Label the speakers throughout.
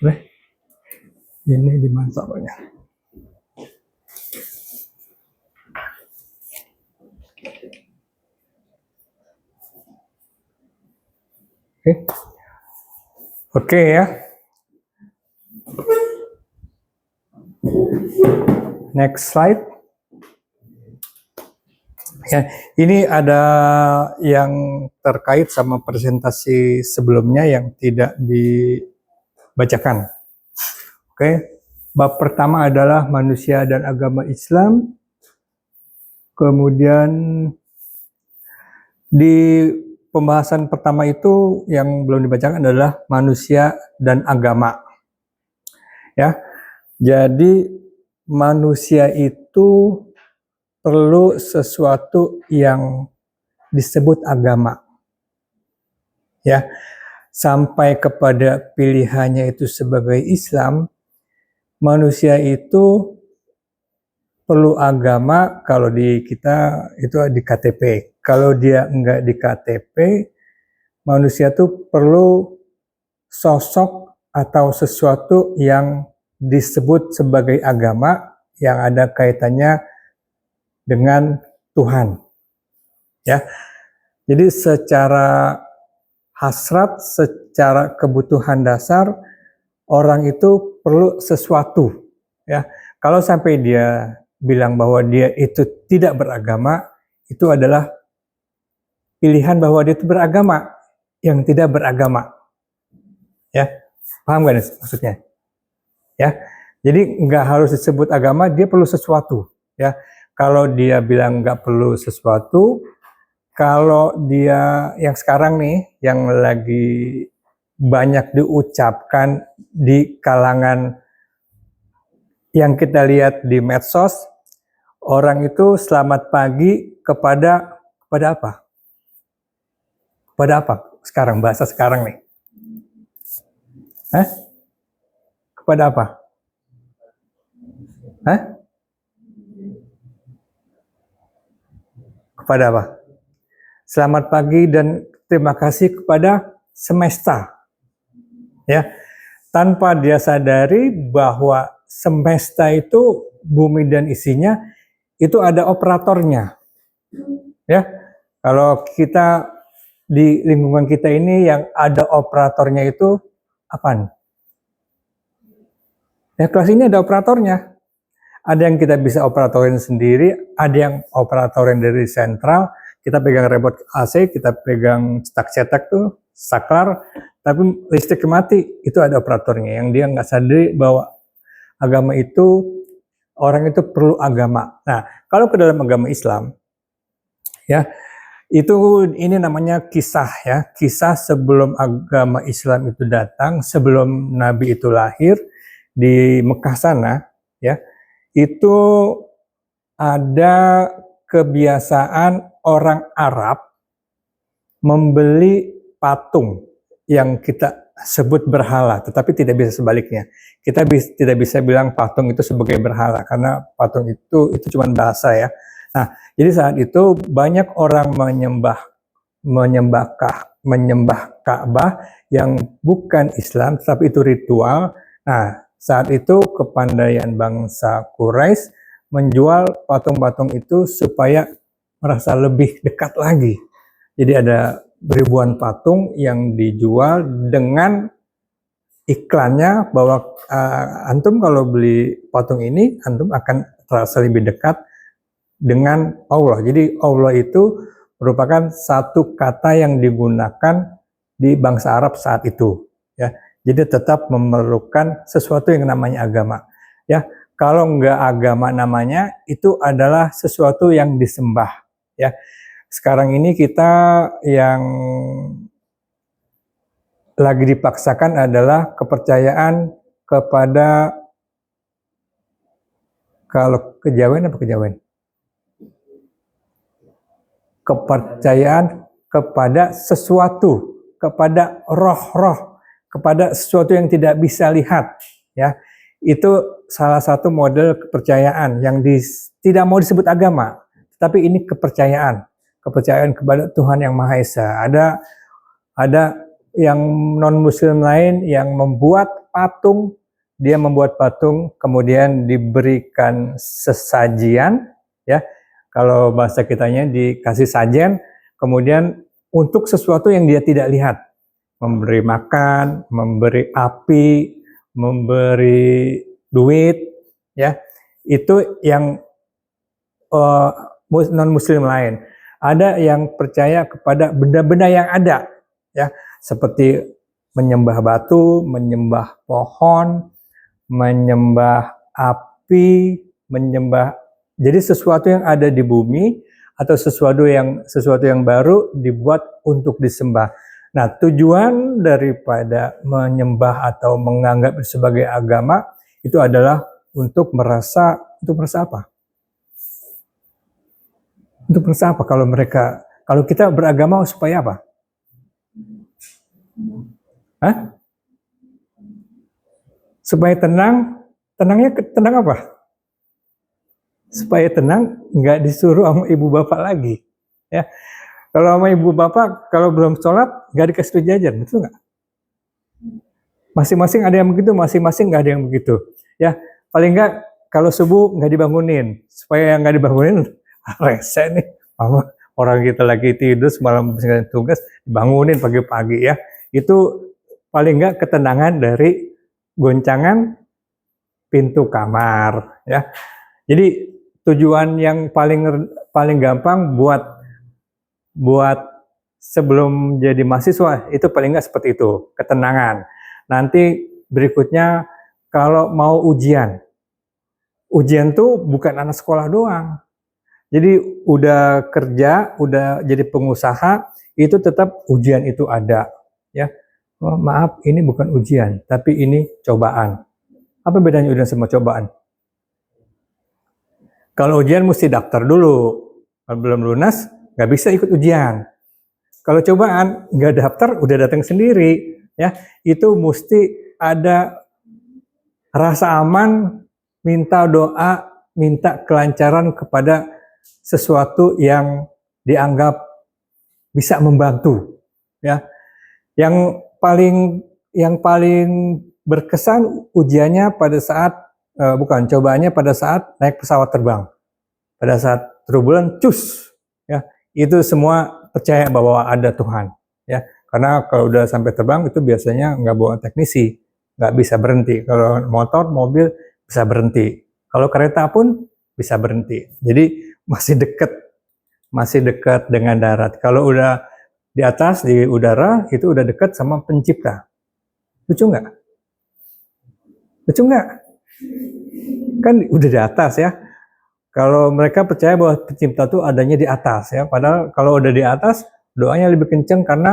Speaker 1: Boleh? Ini di mana taruhnya? Oke ya. Next slide. Ya, ini ada yang terkait sama presentasi sebelumnya yang tidak dibacakan. Oke, bab pertama adalah manusia dan agama Islam. Kemudian di pembahasan pertama itu yang belum dibacakan adalah manusia dan agama. Ya, jadi manusia itu perlu sesuatu yang disebut agama. Ya, sampai kepada pilihannya itu sebagai Islam, manusia itu perlu agama. Kalau di kita itu di KTP. Kalau dia enggak di KTP, manusia itu perlu sosok atau sesuatu yang disebut sebagai agama yang ada kaitannya dengan Tuhan. Ya. Jadi secara hasrat, secara kebutuhan dasar, orang itu perlu sesuatu. Ya. Kalau sampai dia bilang bahwa dia itu tidak beragama, itu adalah pilihan bahwa dia itu beragama yang tidak beragama. Ya, paham gak nih maksudnya? Ya, jadi nggak harus disebut agama, dia perlu sesuatu. Ya, kalau dia bilang nggak perlu sesuatu, kalau dia yang sekarang nih, yang lagi banyak diucapkan di kalangan yang kita lihat di medsos, orang itu selamat pagi kepada apa? Kepada apa? Sekarang, bahasa sekarang nih. Hah? Kepada apa? Hah? Kepada apa? Selamat pagi dan terima kasih kepada semesta. Ya, tanpa dia sadari bahwa semesta itu bumi dan isinya itu ada operatornya. Ya, kalau kita di lingkungan kita ini yang ada operatornya itu apaan? Ya, kelas ini ada operatornya. Ada yang kita bisa operatorin sendiri, ada yang operatorin dari sentral. Kita pegang remote AC, kita pegang cetak-cetak tuh, saklar, tapi listrik mati, itu ada operatornya. Yang dia nggak sadari bahwa agama itu, orang itu perlu agama. Nah, kalau ke dalam agama Islam, ya, itu ini namanya kisah ya, kisah sebelum agama Islam itu datang, sebelum Nabi itu lahir di Mekah sana, ya. Itu ada kebiasaan orang Arab membeli patung yang kita sebut berhala, tetapi tidak bisa sebaliknya. Kita tidak bisa bilang patung itu sebagai berhala, karena patung itu cuma bahasa ya. Nah, jadi saat itu banyak orang menyembah Ka'bah yang bukan Islam, tapi itu ritual. Nah, saat itu kepandaian bangsa Quraisy menjual patung-patung itu supaya merasa lebih dekat lagi. Jadi ada ribuan patung yang dijual dengan iklannya bahwa antum kalau beli patung ini, antum akan terasa lebih dekat dengan Allah. Jadi Allah itu merupakan satu kata yang digunakan di bangsa Arab saat itu. Ya, jadi tetap memerlukan sesuatu yang namanya agama. Ya, kalau enggak agama namanya, itu adalah sesuatu yang disembah. Ya, sekarang ini kita yang lagi dipaksakan adalah kepercayaan kepada, kalau kejawen apa kejawen? Kepercayaan kepada sesuatu, kepada roh-roh, kepada sesuatu yang tidak bisa lihat, ya. Itu salah satu model kepercayaan yang tidak mau disebut agama, tapi ini kepercayaan kepada Tuhan yang Maha Esa. Ada yang non muslim lain yang membuat patung, dia membuat patung kemudian diberikan sesajian, ya. Kalau bahasa kitanya dikasih sajian, kemudian untuk sesuatu yang dia tidak lihat, memberi makan, memberi api, memberi duit, ya. Itu yang non muslim lain. Ada yang percaya kepada benda-benda yang ada, ya, seperti menyembah batu, menyembah pohon, menyembah api, menyembah, jadi sesuatu yang ada di bumi atau sesuatu yang baru dibuat untuk disembah. Nah, tujuan daripada menyembah atau menganggap sebagai agama itu adalah untuk merasa apa? Untuk merasa apa? Kalau kita beragama supaya apa? Hah? Supaya tenang. Tenang apa? Supaya tenang, nggak disuruh sama ibu bapak lagi, ya. Kalau sama ibu bapak, kalau belum sholat, nggak dikasih jajan, betul nggak? Masing-masing ada yang begitu, masing-masing nggak ada yang begitu, ya. Paling nggak kalau subuh nggak dibangunin, supaya nggak dibangunin, rese nih, orang kita lagi tidur semalam tugas, dibangunin pagi-pagi, ya. Itu paling nggak ketenangan dari goncangan pintu kamar, ya. Jadi tujuan yang paling gampang buat sebelum jadi mahasiswa itu paling nggak seperti itu, ketenangan. Nanti berikutnya kalau mau ujian tuh bukan anak sekolah doang. Jadi udah kerja, udah jadi pengusaha, itu tetap ujian itu ada, ya. Oh, maaf, ini bukan ujian, tapi ini cobaan. Apa bedanya ujian sama cobaan? Kalau ujian mesti daftar dulu, kalau belum lunas nggak bisa ikut ujian. Kalau cobaan nggak daftar udah datang sendiri, ya. Itu mesti ada rasa aman, minta doa, minta kelancaran kepada sesuatu yang dianggap bisa membantu, ya. Yang paling berkesan ujiannya pada saat cobaannya pada saat naik pesawat terbang, pada saat turbulen, cus, ya, itu semua percaya bahwa ada Tuhan, ya, karena kalau udah sampai terbang itu biasanya nggak bawa teknisi, nggak bisa berhenti. Kalau motor, mobil bisa berhenti, kalau kereta pun bisa berhenti. Jadi masih dekat dengan darat. Kalau udah di atas, di udara, itu udah dekat sama pencipta. Lucu nggak? Lucu nggak? Kan udah di atas, ya. Kalau mereka percaya bahwa pencipta itu adanya di atas, ya. Padahal kalau udah di atas, doanya lebih kenceng karena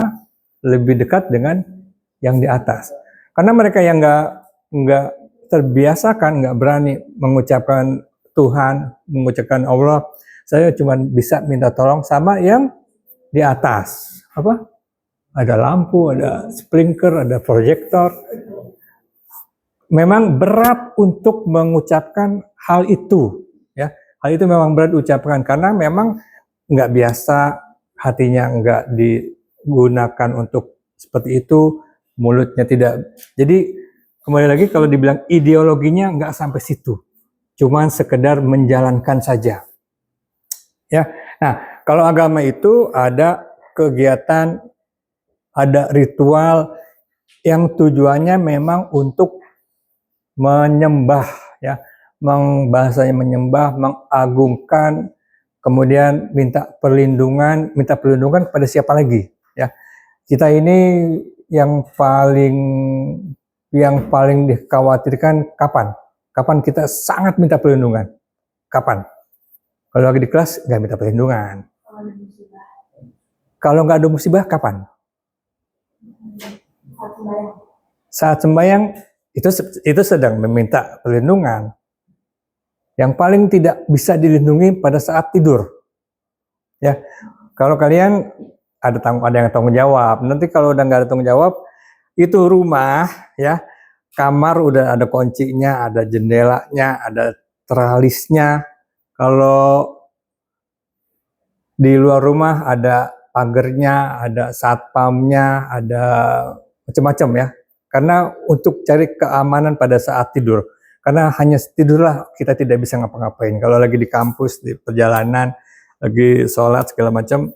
Speaker 1: lebih dekat dengan yang di atas. Karena mereka yang nggak terbiasakan, nggak berani mengucapkan Tuhan, mengucapkan Allah, saya cuma bisa minta tolong sama yang di atas. Apa? Ada lampu, ada sprinkler, ada proyektor. Memang berat untuk mengucapkan hal itu, ya. Hal itu memang berat ucapkan karena memang nggak biasa, hatinya nggak digunakan untuk seperti itu, mulutnya tidak. Jadi kembali lagi kalau dibilang ideologinya nggak sampai situ, cuman sekedar menjalankan saja, ya. Nah, kalau agama itu ada kegiatan, ada ritual yang tujuannya memang untuk menyembah, ya, bahasanya menyembah, mengagungkan, kemudian minta perlindungan pada siapa lagi, ya. Kita ini yang paling dikhawatirkan kapan kita sangat minta perlindungan, kapan? Kalau lagi di kelas nggak minta perlindungan. Kalau nggak ada musibah kapan? Saat sembahyang itu sedang meminta perlindungan. Yang paling tidak bisa dilindungi pada saat tidur, ya. Kalau kalian ada yang tanggung jawab, nanti kalau udah nggak ada tanggung jawab, itu rumah, ya, kamar udah ada kuncinya, ada jendelanya, ada tralisnya. Kalau di luar rumah ada pagernya, ada satpamnya, ada macam-macam ya. Karena untuk cari keamanan pada saat tidur. Karena hanya tidurlah kita tidak bisa ngapa-ngapain. Kalau lagi di kampus, di perjalanan, lagi sholat segala macam,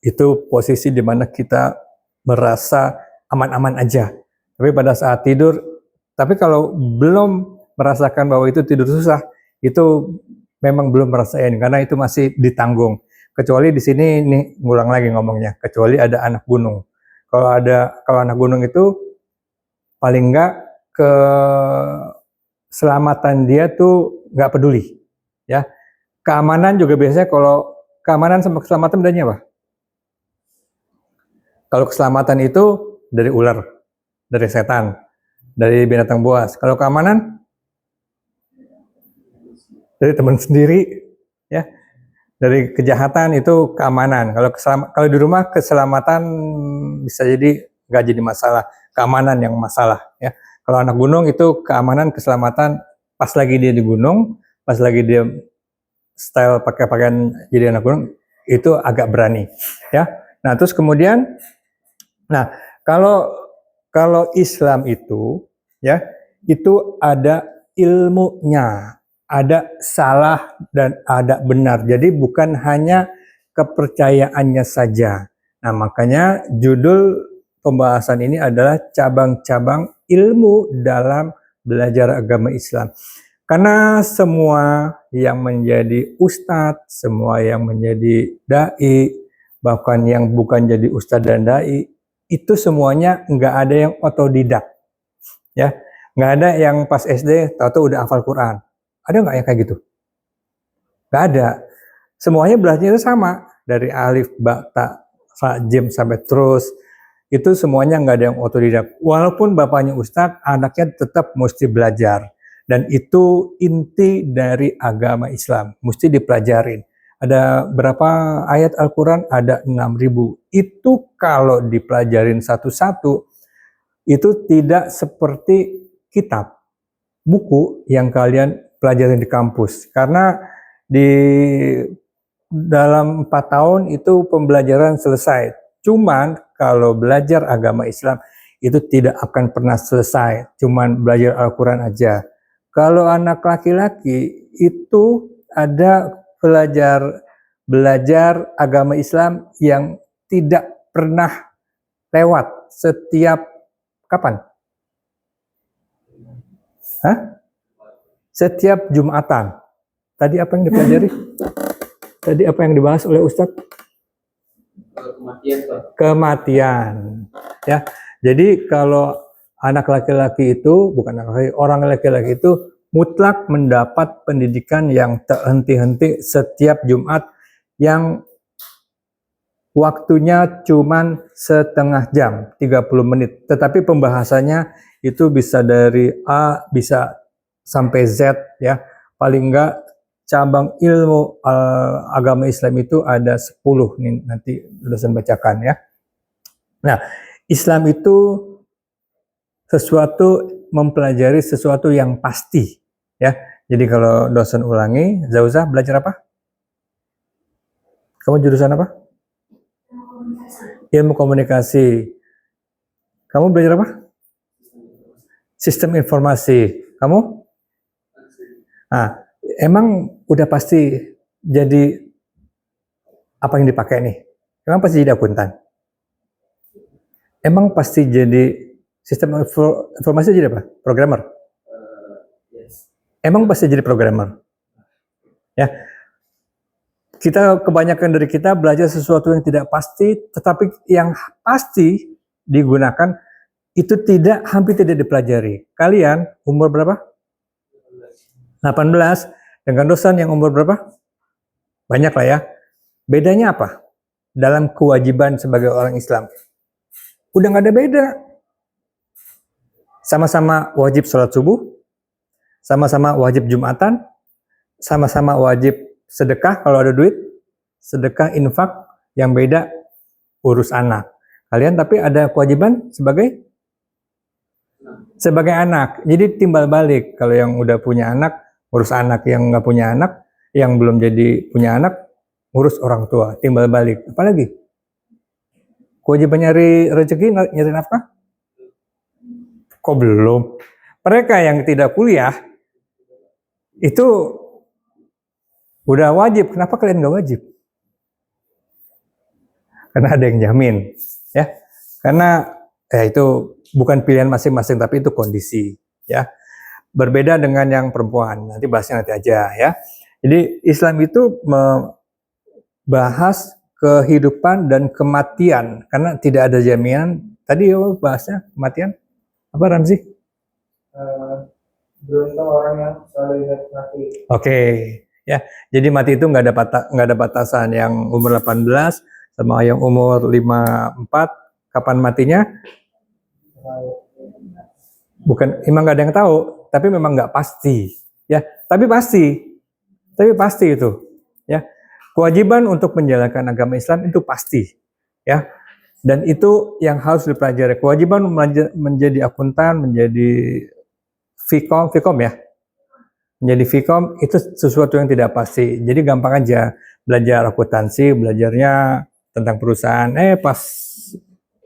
Speaker 1: itu posisi di mana kita merasa aman-aman aja. Tapi pada saat tidur, tapi kalau belum merasakan bahwa itu tidur susah, itu memang belum merasain karena itu masih ditanggung. Kecuali di sini nih ngulang lagi ngomongnya, kecuali ada anak gunung. Kalau anak gunung itu paling enggak keselamatan dia tuh nggak peduli, ya. Keamanan juga biasanya kalau keamanan sama keselamatan bedanya apa? Kalau keselamatan itu dari ular, dari setan, dari binatang buas. Kalau keamanan dari teman sendiri, ya. Dari kejahatan itu keamanan. Kalau di rumah keselamatan bisa jadi nggak jadi masalah, keamanan yang masalah, ya. Kalau anak gunung itu keamanan, keselamatan pas lagi dia di gunung, pas lagi dia style pakai pakaian jadi anak gunung itu agak berani, ya. Nah terus kemudian, nah kalau Islam itu, ya, itu ada ilmunya. Ada salah dan ada benar. Jadi bukan hanya kepercayaannya saja. Nah, makanya judul pembahasan ini adalah cabang-cabang ilmu dalam belajar agama Islam. Karena semua yang menjadi ustadz, semua yang menjadi dai, bahkan yang bukan jadi ustadz dan dai, itu semuanya nggak ada yang otodidak. Ya, nggak ada yang pas SD tahu-tahu udah hafal Quran. Ada nggak yang kayak gitu? Nggak ada. Semuanya belajarnya itu sama. Dari alif, ba, ta, fa, jim sampai terus. Itu semuanya nggak ada yang otodidak. Walaupun bapaknya ustadz, anaknya tetap mesti belajar. Dan itu inti dari agama Islam. Mesti dipelajarin. Ada berapa ayat Al-Quran? Ada 6.000. Itu kalau dipelajarin satu-satu, itu tidak seperti kitab, buku yang kalian pelajarin di kampus, karena di dalam 4 tahun itu pembelajaran selesai. Cuman kalau belajar agama Islam itu tidak akan pernah selesai, cuman belajar Al-Quran aja. Kalau anak laki-laki itu ada belajar agama Islam yang tidak pernah lewat setiap kapan? Hah? Setiap Jumatan. Tadi apa yang dipelajari? Tadi apa yang dibahas oleh Ustadz?
Speaker 2: Kematian, Pak.
Speaker 1: Kematian. Ya. Jadi kalau anak laki-laki itu, bukan anak laki, orang laki-laki itu mutlak mendapat pendidikan yang tak henti-henti setiap Jumat yang waktunya cuman setengah jam, 30 menit. Tetapi pembahasannya itu bisa dari A, bisa sampai Z, ya. Paling enggak cabang ilmu agama Islam itu ada 10 nih, nanti dosen bacakan, ya. Nah, Islam itu mempelajari sesuatu yang pasti, ya. Jadi kalau dosen ulangi, Zauza belajar apa? Kamu jurusan apa? Ilmu komunikasi. Kamu belajar apa? Sistem informasi. Kamu? Nah, emang udah pasti jadi apa yang dipakai nih? Emang pasti jadi akuntan? Emang pasti jadi sistem informasi jadi apa? Programmer? Emang pasti jadi programmer? Ya. Kita kebanyakan dari kita belajar sesuatu yang tidak pasti, tetapi yang pasti digunakan itu hampir tidak dipelajari. Kalian umur berapa? 18. Dengan dosen yang umur berapa? Banyak lah ya. Bedanya apa? Dalam kewajiban sebagai orang Islam. Udah nggak ada beda. Sama-sama wajib sholat subuh, sama-sama wajib Jumatan, sama-sama wajib sedekah kalau ada duit, sedekah infak, yang beda urus anak. Kalian tapi ada kewajiban sebagai anak. Jadi timbal balik, kalau yang udah punya anak, urus anak, yang nggak punya anak, yang belum jadi punya anak, ngurus orang tua, timbal balik. Apalagi? Kewajiban nyari rezeki, nyari nafkah? Kok belum? Mereka yang tidak kuliah itu udah wajib. Kenapa kalian nggak wajib? Karena ada yang jamin, ya. Karena itu bukan pilihan masing-masing, tapi itu kondisi, ya. Berbeda dengan yang perempuan. Nanti bahasnya nanti aja, ya. Jadi Islam itu membahas kehidupan dan kematian, karena tidak ada jaminan. Tadi bahasnya kematian apa, Ramzi?
Speaker 2: Beruntung orang yang selalu ingat mati.
Speaker 1: Oke, ya. Jadi mati itu nggak ada batasan. Yang umur 18 sama yang umur 54, kapan matinya? Bukan, emang nggak ada yang tahu, tapi memang nggak pasti, ya. Tapi pasti itu, ya. Kewajiban untuk menjalankan agama Islam itu pasti, ya. Dan itu yang harus dipelajari. Kewajiban menjadi akuntan, menjadi Vkom ya. Menjadi Vkom itu sesuatu yang tidak pasti. Jadi gampang aja belajar akuntansi, belajarnya tentang perusahaan. Pas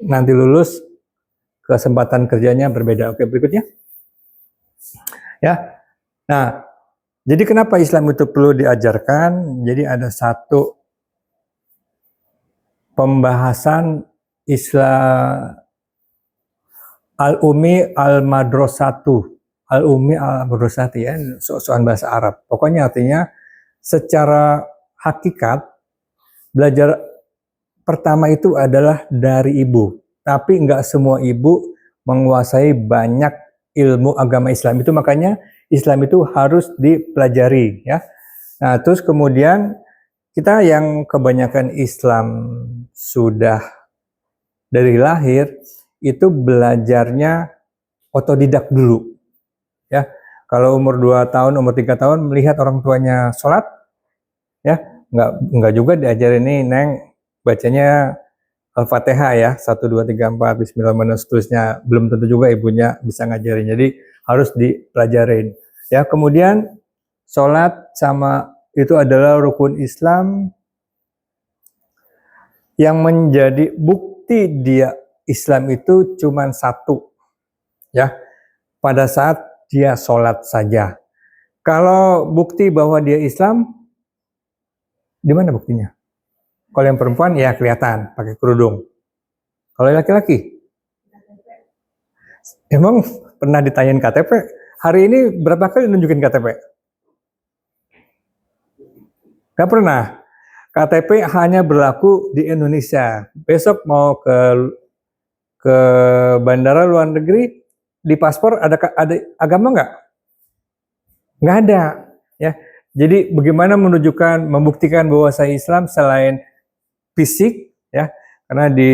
Speaker 1: nanti lulus kesempatan kerjanya berbeda. Oke, berikutnya. Ya. Nah, jadi kenapa Islam itu perlu diajarkan? Jadi ada satu pembahasan Islam al-Umi al-Madrasatu. Al-Umi al-Madrasati, ya, soal bahasa Arab. Pokoknya artinya secara hakikat belajar pertama itu adalah dari ibu. Tapi nggak semua ibu menguasai banyak ilmu agama Islam. Itu makanya Islam itu harus dipelajari, ya. Nah, terus kemudian kita yang kebanyakan Islam sudah dari lahir itu belajarnya otodidak dulu, ya. Kalau umur 2 tahun, umur 3 tahun melihat orang tuanya sholat, ya, nggak juga diajarin nih, Neng, bacanya Al-Fatihah ya, 1, 2, 3, 4, Bismillah, seterusnya. Belum tentu juga ibunya bisa ngajarin, jadi harus dipelajarin. Ya, kemudian sholat sama itu adalah rukun Islam yang menjadi bukti dia Islam itu cuma satu, ya, pada saat dia sholat saja. Kalau bukti bahwa dia Islam, di mana buktinya? Kalau yang perempuan ya kelihatan pakai kerudung. Kalau laki-laki, emang pernah ditanyain KTP? Hari ini berapa kali nunjukin KTP? Gak pernah. KTP hanya berlaku di Indonesia. Besok mau ke bandara luar negeri, di paspor ada agama nggak? Nggak ada, ya. Jadi bagaimana membuktikan bahwa saya Islam selain fisik, ya, karena di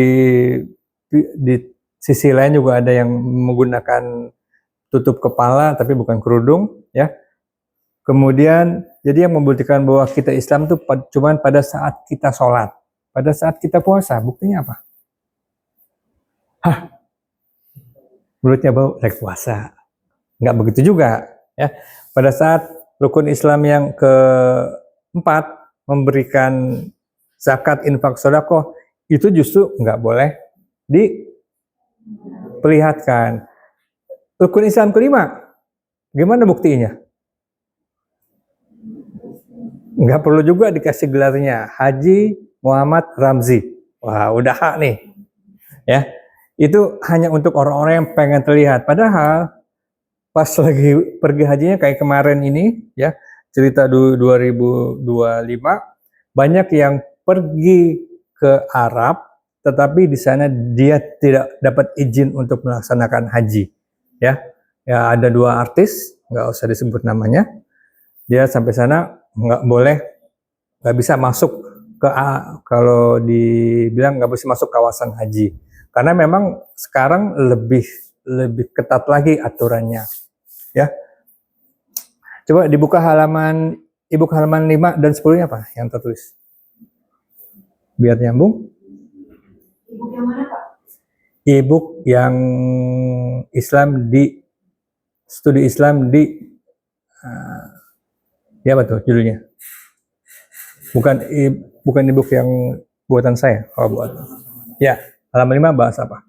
Speaker 1: sisi lain juga ada yang menggunakan tutup kepala tapi bukan kerudung, ya. Kemudian jadi yang membuktikan bahwa kita Islam itu cuma pada saat kita sholat, pada saat kita puasa. Buktinya apa? Mulutnya bau, rek puasa. Nggak begitu juga, ya. Pada saat rukun Islam yang keempat, memberikan zakat, infak, sedekah, itu justru nggak boleh diperlihatkan. Rukun Islam kelima, gimana buktinya? Nggak perlu juga dikasih gelarnya, Haji Muhammad Ramzi. Wah, udah hak nih, ya. Itu hanya untuk orang-orang yang pengen terlihat. Padahal pas lagi pergi hajinya kayak kemarin ini, ya, cerita 2025, banyak yang pergi ke Arab, tetapi di sana dia tidak dapat izin untuk melaksanakan haji, ya. Ya, ada 2 artis, nggak usah disebut namanya. Dia sampai sana nggak bisa masuk ke, kalau dibilang nggak bisa masuk kawasan haji, karena memang sekarang lebih ketat lagi aturannya, ya. Coba dibuka halaman 5 dan 10-nya apa yang tertulis, biar nyambung.
Speaker 3: Ibu yang mana, Pak?
Speaker 1: E-book yang studi Islam di ya, betul judulnya. Bukan e-book yang buatan saya. Oh, buat. Ya, Halaman 5 bahas apa?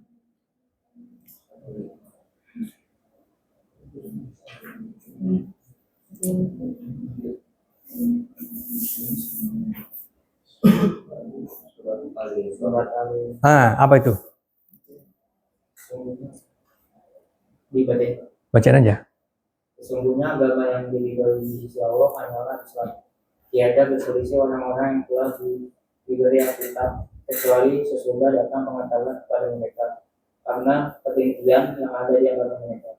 Speaker 2: Surat Ali
Speaker 1: Apa itu?
Speaker 2: dibaca.
Speaker 1: Bacaan aja.
Speaker 2: Sesungguhnya agama yang diridhoi di sisi Allah hanyalah Islam. Tiada berselisih orang-orang yang telah diberi Alkitab kecuali sesudah datang pengetahuan kepada mereka karena ketinggian yang ada di agama mereka.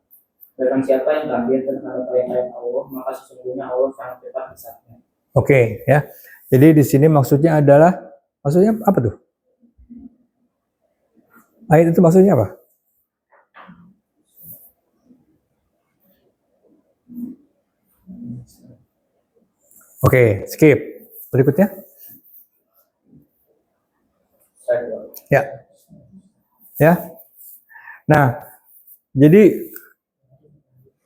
Speaker 2: Barang siapa yang kafir terhadap ayat-ayat Allah, maka sesungguhnya Allah sangat cepat hisabnya.
Speaker 1: Oke, ya. Jadi di sini maksudnya apa tuh? Ayat itu maksudnya apa? Oke, skip. Berikutnya. Ya. Ya. Nah, jadi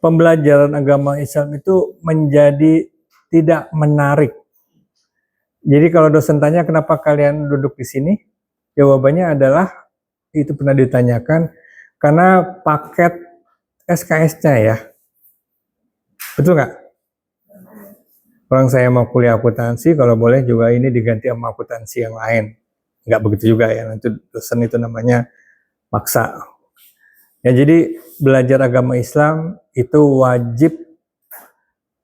Speaker 1: pembelajaran agama Islam itu menjadi tidak menarik. Jadi kalau dosen tanya kenapa kalian duduk di sini, jawabannya adalah itu pernah ditanyakan karena paket SKS-nya ya. Betul nggak? Orang saya mau kuliah akuntansi, kalau boleh juga ini diganti sama akuntansi yang lain. Nggak begitu juga ya, nanti dosen itu namanya maksa. Ya, jadi belajar agama Islam itu wajib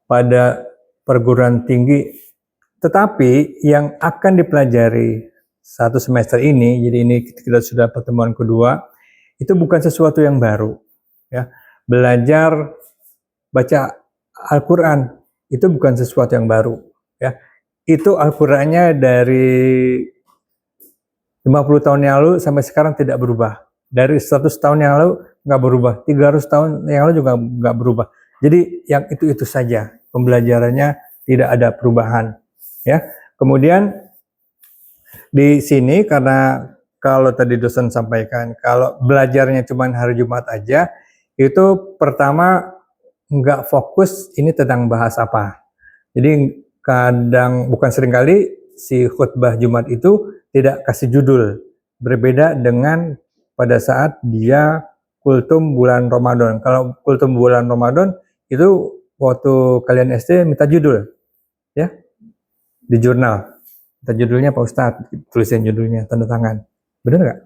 Speaker 1: pada perguruan tinggi. Tetapi yang akan dipelajari satu semester ini, jadi ini kita sudah pertemuan kedua, itu bukan sesuatu yang baru. Ya, belajar baca Al-Quran itu bukan sesuatu yang baru. Ya, itu Al-Qurannya dari 50 tahun yang lalu sampai sekarang tidak berubah. Dari 100 tahun yang lalu nggak berubah, 300 tahun yang lalu juga nggak berubah. Jadi yang itu saja, pembelajarannya tidak ada perubahan. Ya, kemudian di sini karena kalau tadi dosen sampaikan, kalau belajarnya cuma hari Jumat aja, itu pertama nggak fokus ini tentang bahas apa. Jadi bukan seringkali si khutbah Jumat itu tidak kasih judul. Berbeda dengan pada saat dia kultum bulan Ramadan. Kalau kultum bulan Ramadan itu waktu kalian SD minta judul, ya, di jurnal. Minta judulnya Pak Ustadz, tulisin judulnya, tanda tangan. Benar nggak?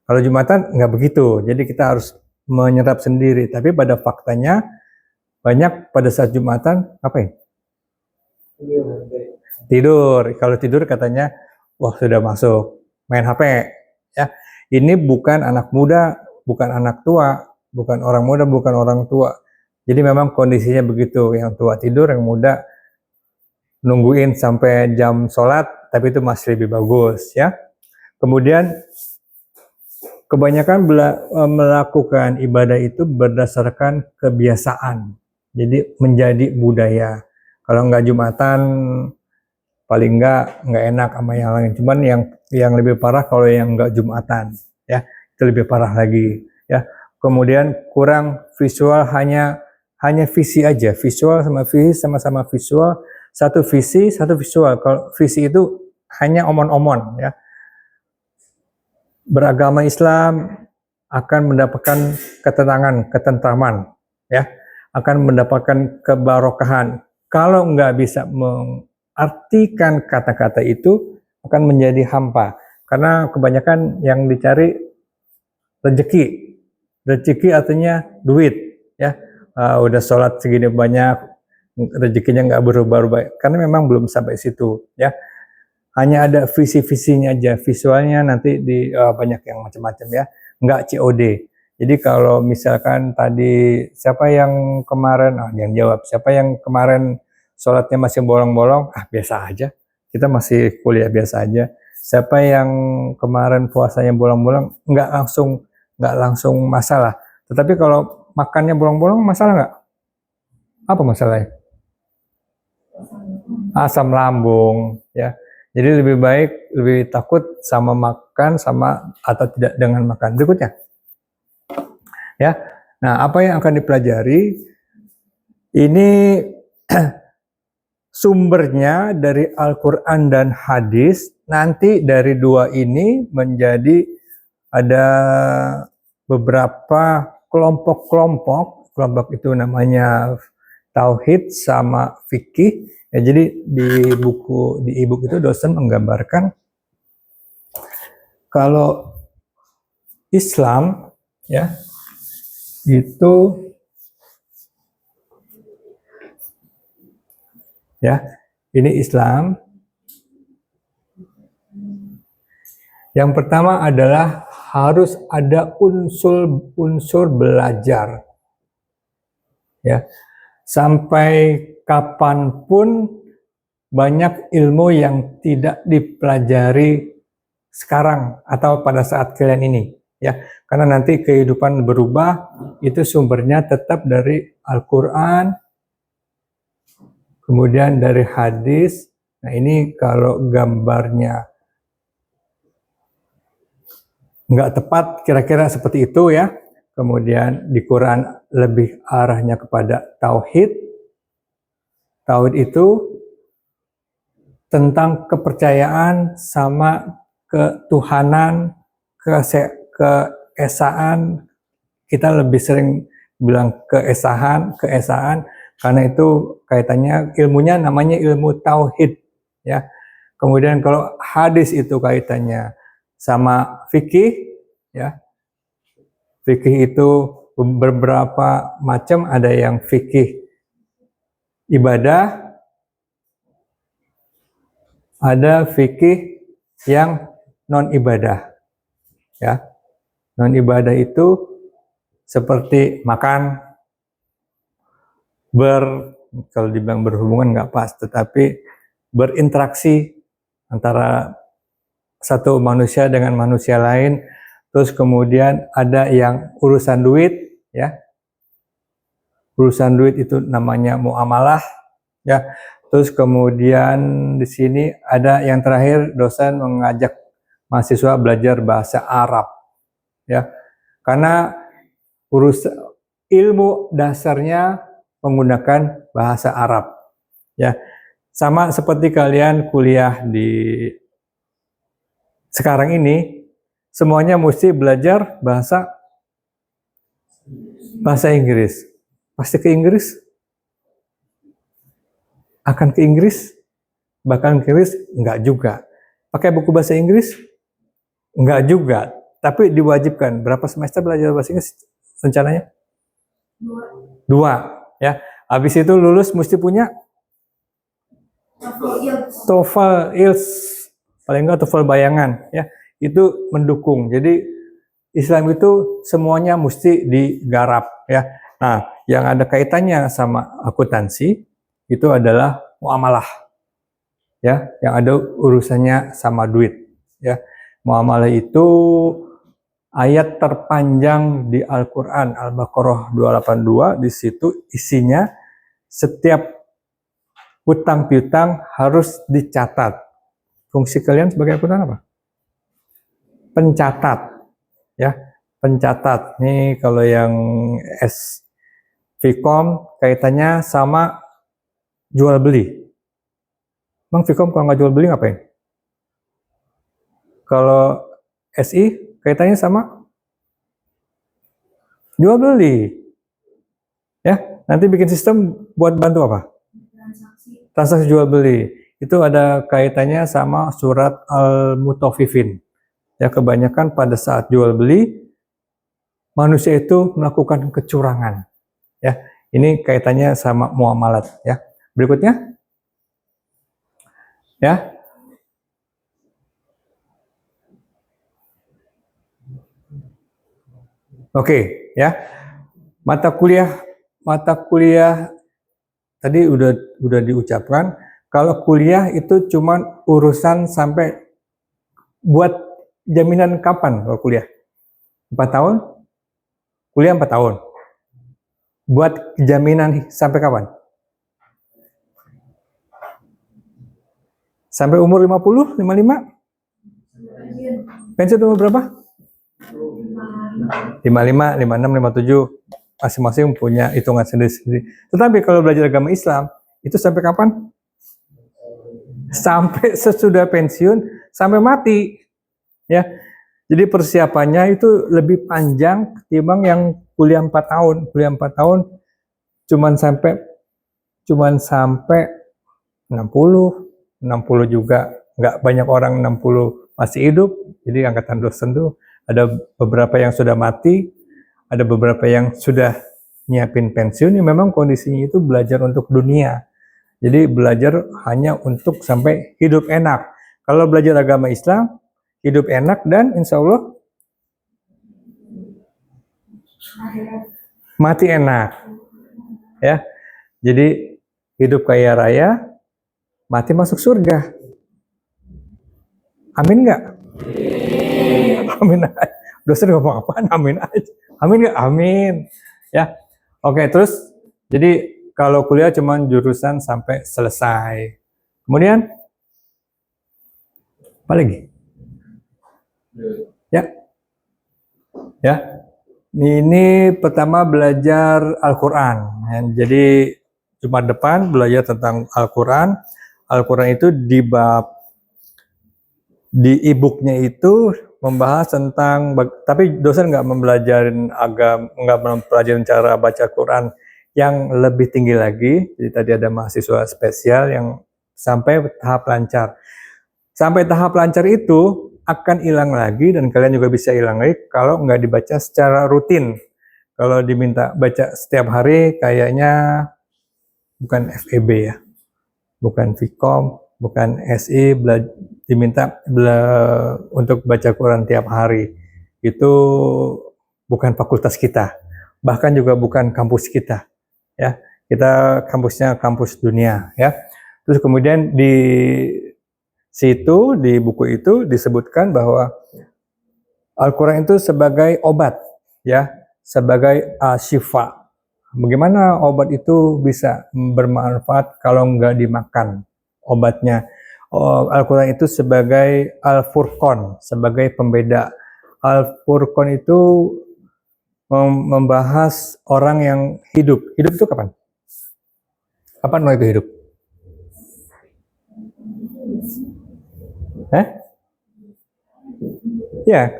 Speaker 1: Kalau Jumatan nggak begitu. Jadi kita harus menyerap sendiri. Tapi pada faktanya banyak pada saat Jumatan ngapain? Tidur. Kalau tidur katanya, wah sudah masuk main HP. Ya, ini bukan anak muda, bukan anak tua, bukan orang muda, bukan orang tua. Jadi memang kondisinya begitu. Yang tua tidur, yang muda nungguin sampai jam sholat, tapi itu masih lebih bagus, ya. Kemudian kebanyakan melakukan ibadah itu berdasarkan kebiasaan. Jadi menjadi budaya. Kalau nggak Jumatan, paling nggak enak sama yang lain. Cuman yang lebih parah kalau yang nggak Jumatan, ya, itu lebih parah lagi, ya. Kemudian kurang visual, hanya visi aja, visual sama visi sama-sama visual, satu visi satu visual. Kalau visi itu hanya omon-omon, ya. Beragama Islam akan mendapatkan ketenangan, ketentraman, ya, akan mendapatkan kebarokahan. Kalau nggak bisa mengartikan kata-kata itu, akan menjadi hampa. Karena kebanyakan yang dicari rezeki. Rezeki artinya duit, ya. Udah sholat segini banyak, rezekinya nggak berubah-ubah. Karena memang belum sampai situ, ya. Hanya ada visi-visinya aja, visualnya nanti banyak yang macam-macam, ya. Nggak COD. Jadi kalau misalkan tadi siapa yang kemarin, yang jawab, siapa yang kemarin sholatnya masih bolong-bolong, biasa aja. Kita masih kuliah biasa aja. Siapa yang kemarin puasanya bolong-bolong, nggak langsung masalah. Tetapi kalau makannya bolong-bolong, masalah nggak? Apa masalahnya? Asam lambung, ya. Jadi lebih takut sama makan sama atau tidak dengan makan. Berikutnya, ya. Nah, apa yang akan dipelajari ini sumbernya dari Al-Quran dan hadis. Nanti dari dua ini menjadi ada beberapa kelompok-kelompok. Kelompok itu namanya tauhid sama fikih. Ya, jadi di e-book itu dosen menggambarkan kalau Islam ya itu ya, ini Islam. Yang pertama adalah harus ada unsur belajar. Ya. Sampai kapanpun banyak ilmu yang tidak dipelajari sekarang atau pada saat kalian ini, ya. Karena nanti kehidupan berubah, itu sumbernya tetap dari Al-Qur'an, kemudian dari hadis. Nah, ini kalau gambarnya nggak tepat, kira-kira seperti itu ya. Kemudian di Quran lebih arahnya kepada tauhid. Tauhid itu tentang kepercayaan sama ketuhanan, keesaan. Kita lebih sering bilang keesaan, karena itu kaitannya ilmunya namanya ilmu tauhid ya. Kemudian kalau hadis itu kaitannya sama fikih ya. Fikih itu beberapa macam, ada yang fikih ibadah, ada fikih yang non ibadah ya. Non ibadah itu seperti makan, kalau dibilang berhubungan nggak pas, tetapi berinteraksi antara satu manusia dengan manusia lain. Terus kemudian ada yang urusan duit ya. Urusan duit itu namanya muamalah ya. Terus kemudian di sini ada yang terakhir, dosen mengajak mahasiswa belajar bahasa Arab ya. Karena ilmu dasarnya menggunakan bahasa Arab ya. Sama seperti kalian kuliah di sekarang ini, semuanya mesti belajar bahasa Inggris. Pasti ke Inggris? Akan ke Inggris? Bahkan ke Inggris? Enggak juga. Pakai buku bahasa Inggris? Enggak juga. Tapi diwajibkan. Berapa semester belajar bahasa Inggris rencananya? 2 ya. Habis itu lulus mesti punya TOEFL, IELTS, paling enggak TOEFL bayangan ya. Itu mendukung. Jadi Islam itu semuanya mesti digarap ya. Nah, yang ada kaitannya sama akuntansi itu adalah muamalah ya, yang ada urusannya sama duit ya. Muamalah itu ayat terpanjang di Al-Qur'an, Al-Baqarah 282. Di situ isinya setiap hutang piutang harus dicatat. Fungsi kalian sebagai akuntan apa? Pencatat ya, pencatat. Nih kalau yang Vkom kaitannya sama jual beli. Bang, Vkom kalau nggak jual beli ngapain? Kalau SI kaitannya sama jual beli ya. Nanti bikin sistem buat bantu apa? Transaksi jual beli. Itu ada kaitannya sama surat Al-Mutaffifin. Ya, kebanyakan pada saat jual beli manusia itu melakukan kecurangan. Ya, ini kaitannya sama muamalat ya. Berikutnya. Ya. Oke, ya. Mata kuliah tadi udah diucapkan. Kalau kuliah itu cuman urusan sampai buat jaminan kapan kalau kuliah? 4 tahun? Kuliah 4 tahun. Buat jaminan sampai kapan? Sampai umur 50, 55? Pensiun umur berapa? 55, 56, 57. Masing-masing punya hitungan sendiri-sendiri. Tetapi kalau belajar agama Islam, itu sampai kapan? Sampai sesudah pensiun, sampai mati. Ya, Jadi persiapannya itu lebih panjang ketimbang yang kuliah 4 tahun. Kuliah 4 tahun cuman sampai 60 juga nggak banyak orang 60 masih hidup. Jadi angkatan dosen tuh ada beberapa yang sudah mati, ada beberapa yang sudah nyiapin pensiun. Yang memang kondisinya itu belajar untuk dunia. Jadi belajar hanya untuk sampai hidup enak. Kalau belajar agama Islam, hidup enak dan insya Allah mati enak. Ya, jadi hidup kaya raya, mati masuk surga. Amin nggak? Amin. Dosen ngomong apaan? Amin aja. Amin nggak? Amin. Ya, oke. Terus, jadi kalau kuliah cuman jurusan sampai selesai. Kemudian, apa lagi? Ya, ya. Ini pertama belajar Al-Quran. Jadi Jumat depan belajar tentang Al-Quran. Al-Quran itu di e-booknya itu membahas tentang, tapi dosen nggak mempelajarin nggak mempelajarin cara baca Quran yang lebih tinggi lagi. Jadi tadi ada mahasiswa spesial yang sampai tahap lancar. Sampai tahap lancar itu akan hilang lagi dan kalian juga bisa hilang lagi kalau nggak dibaca secara rutin. Kalau diminta baca setiap hari kayaknya bukan FEB ya, bukan Vkom, bukan SI, diminta untuk baca Quran tiap hari. Itu bukan fakultas kita, bahkan juga bukan kampus kita. Ya, kita kampusnya kampus dunia. Ya, terus kemudian di situ di buku itu disebutkan bahwa Al-Quran itu sebagai obat, ya, sebagai syifa. Bagaimana obat itu bisa bermanfaat kalau nggak dimakan obatnya? Al-Quran itu sebagai Al-Furqan, sebagai pembeda. Al-Furqan itu membahas orang yang hidup. Hidup itu kapan? Kapan mau itu hidup? Ya,